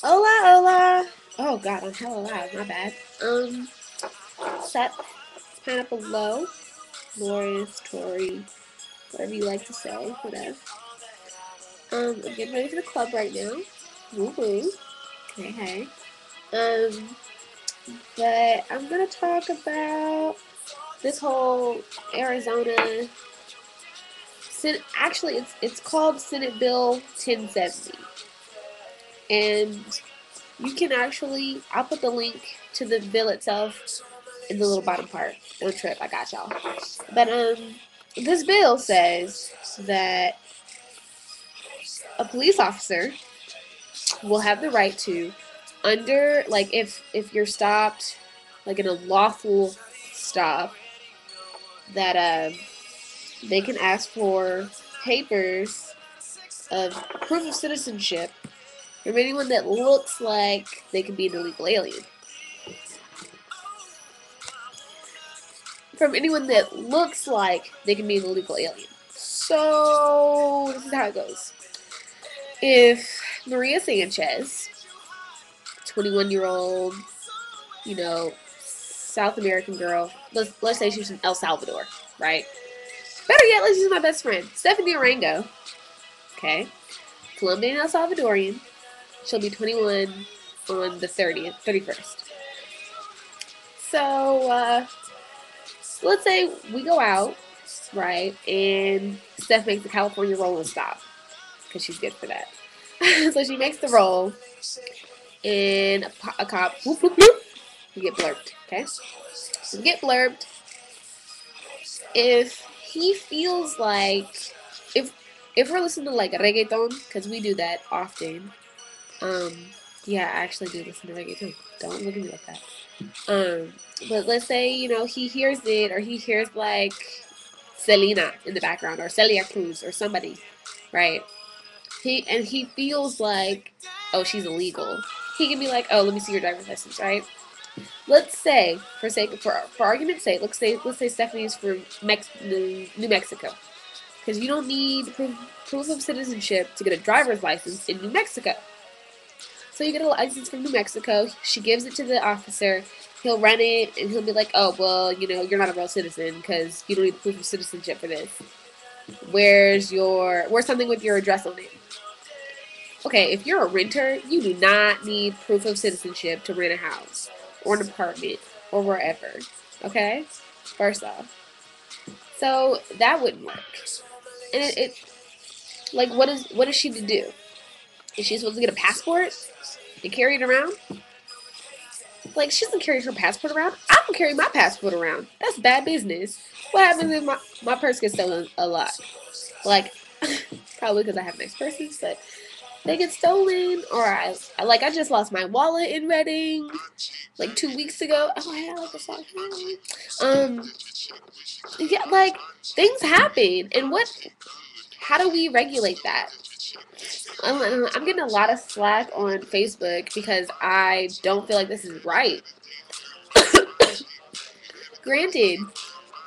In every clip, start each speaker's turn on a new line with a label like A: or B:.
A: Hola, hola. Oh God, I'm hella loud. My bad. Sep, Pineapple Low, Loris, Tori, whatever you like to say, whatever. I'm getting ready for the club right now. Woo woo. Hey, hey. Um, but I'm gonna talk about this whole Arizona. Actually, it's called Senate Bill 1070, and you can actually. I'll put the link to the bill itself in the little bottom part. Don't trip, I got y'all. But this bill says that a police officer will have the right to, under like if you're stopped, like in a lawful stop, that they can ask for papers of proof of citizenship from anyone that looks like they could be an illegal alien. From anyone that looks like they can be an illegal alien. So this is how it goes. If Maria Sanchez, 21-year-old, South American girl, let's say she's from El Salvador, right? Better yet, let's use my best friend, Stephanie Arango. Okay, Colombian El Salvadorian. She'll be 21 on the 31st. So let's say we go out, right, and Steph makes the California roll and stop because she's good for that. So she makes the roll, and a cop, whoop, whoop, whoop, you get blurbed, okay? So you get blurbed if he feels like, if if we're listening to like reggaeton, because we do that often. Um, yeah, I actually do listen to reggaeton. Don't look at me like that. Um, but let's say he hears it, or he hears like Selena in the background, or Celia Cruz, or somebody, right? He feels like, oh, she's illegal. He can be like, oh, let me see your driver's license, right? Let's say, for argument's sake, let's say Stephanie's from New Mexico, because you don't need proof of citizenship to get a driver's license in New Mexico. So you get a license from New Mexico. She gives it to the officer. He'll run it, and he'll be like, "Oh, well, you're not a real citizen because you don't need proof of citizenship for this. Where's something with your address on it?" Okay, if you're a renter, you do not need proof of citizenship to rent a house or an apartment or wherever. Okay, first off, so that wouldn't work. And like, what is she to do? Is she supposed to get a passport and carry it around? Like, she doesn't carry her passport around. I don't carry my passport around. That's bad business. What happens if my purse gets stolen a lot? Like, probably because I have nice purses, but they get stolen, or I just lost my wallet in Reading like 2 weeks ago. Oh, I had like a song. Yeah, like, things happen, and how do we regulate that? I'm getting a lot of slack on Facebook because I don't feel like this is right. Granted,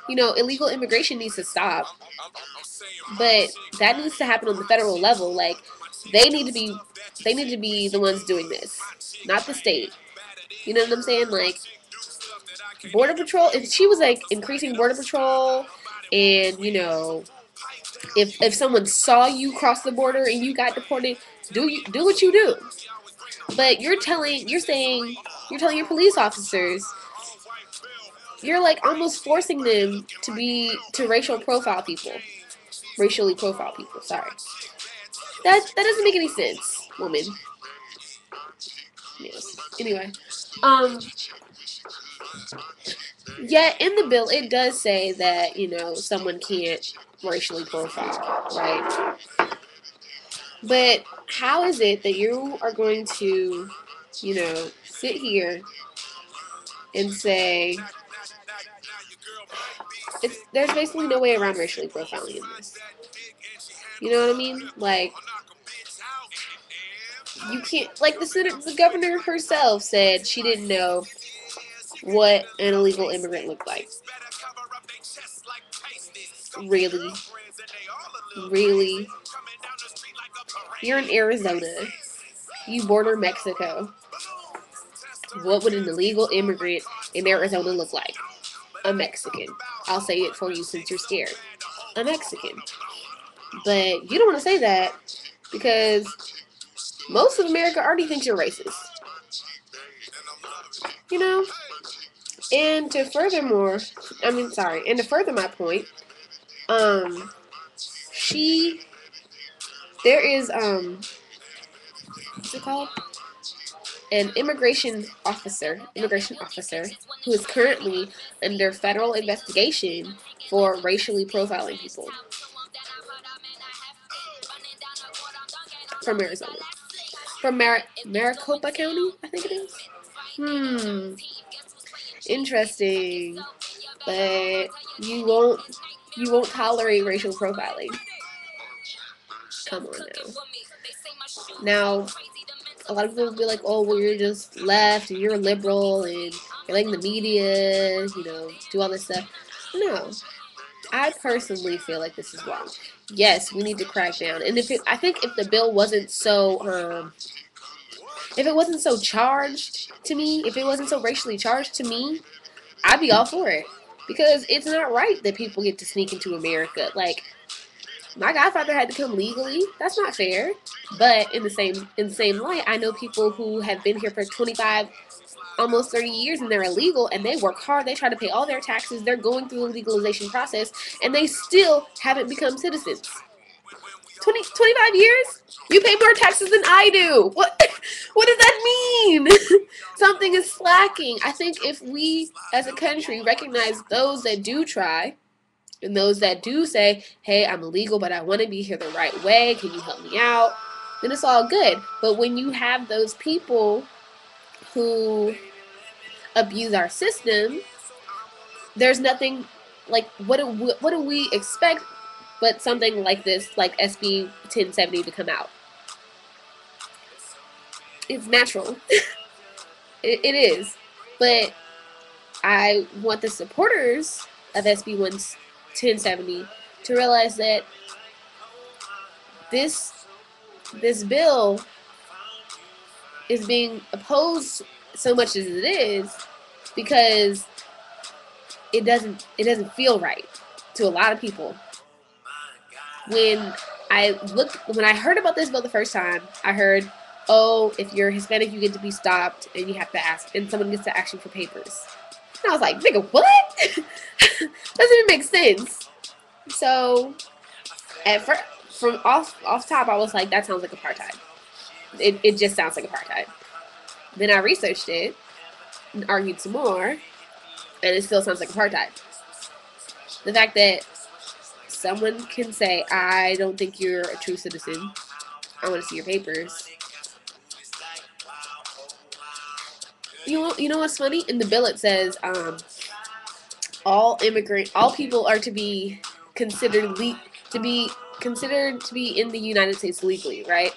A: illegal immigration needs to stop, but that needs to happen on the federal level. Like, they need to be they need to be the ones doing this, not the state. You know what I'm saying? Like, border patrol. If she was like increasing border patrol, and if someone saw you cross the border and you got deported, do what you do. But you're telling your police officers, you're like almost forcing them to racially profile people. Sorry, that doesn't make any sense, woman. Yes. Anyway, um, yeah, in the bill it does say that someone can't racially profile, right? But how is it that you are going to, sit here and say there's basically no way around racially profiling in this? You know what I mean? Like, you can't, like, the governor herself said she didn't know what an illegal immigrant looked like. Really, really, you're in Arizona. You border Mexico. What would an illegal immigrant in Arizona look like? A Mexican. I'll say it for you since you're scared. A Mexican. But you don't want to say that because most of America already thinks you're racist. You know? And to furthermore, and to further my point, she, there is, what's it called? An immigration officer, who is currently under federal investigation for racially profiling people from Arizona. From Maricopa County, I think it is. Interesting. But you won't tolerate racial profiling. Come on now. Now, a lot of people will be like, oh, well, you're just left and you're liberal and you're letting the media, do all this stuff. No. I personally feel like this is wrong. Yes, we need to crack down. And I think if the bill wasn't so, if it wasn't so charged to me, if it wasn't so racially charged to me, I'd be all for it. Because it's not right that people get to sneak into America. Like, my godfather had to come legally. That's not fair. But in the same light, I know people who have been here for 25, almost 30 years, and they're illegal, and they work hard. They try to pay all their taxes. They're going through the legalization process, and they still haven't become citizens. 25 years? You pay more taxes than I do. What does that mean? Something is slacking. I think if we, as a country, recognize those that do try, and those that do say, hey, I'm illegal, but I want to be here the right way. Can you help me out? Then it's all good. But when you have those people who abuse our system, there's nothing like what do we expect but something like this, like SB 1070, to come out. It's natural. it is. But I want the supporters of SB 1070 to realize that this bill is being opposed so much as it is because it doesn't feel right to a lot of people. When I heard about this bill the first time, I heard, oh, if you're Hispanic, you get to be stopped and you have to ask, and someone gets to ask you for papers. And I was like, nigga, what? Doesn't even make sense. So, at first, from off top, I was like, that sounds like apartheid. It just sounds like apartheid. Then I researched it and argued some more, and it still sounds like apartheid. The fact that someone can say, I don't think you're a true citizen, I want to see your papers. You know what's funny? In the bill it says all people are to be considered to be in the United States legally, right?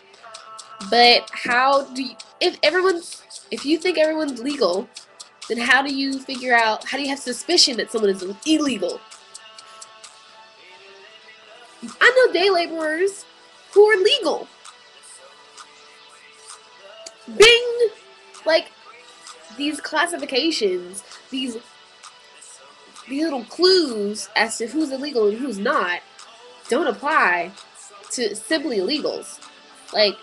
A: But if you think everyone's legal, then how do you have suspicion that someone is illegal? I know day laborers who are legal. Bing! Like, these classifications, these little clues as to who's illegal and who's not, don't apply to simply illegals. Like,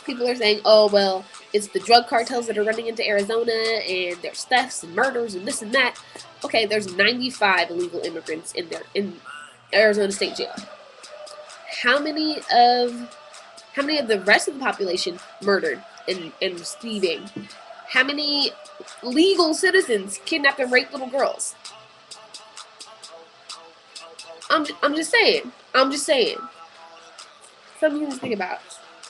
A: people are saying, oh, well, it's the drug cartels that are running into Arizona, and there's thefts and murders and this and that. Okay, there's 95 illegal immigrants in Arizona State Jail. How many of the rest of the population murdered and receiving? How many legal citizens kidnapped and raped little girls? I'm just saying. Something to think about.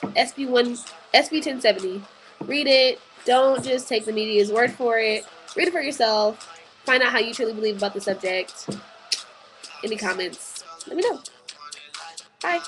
A: SB 1070. Read it. Don't just take the media's word for it. Read it for yourself. Find out how you truly believe about the subject. Any comments? Let me know. Bye.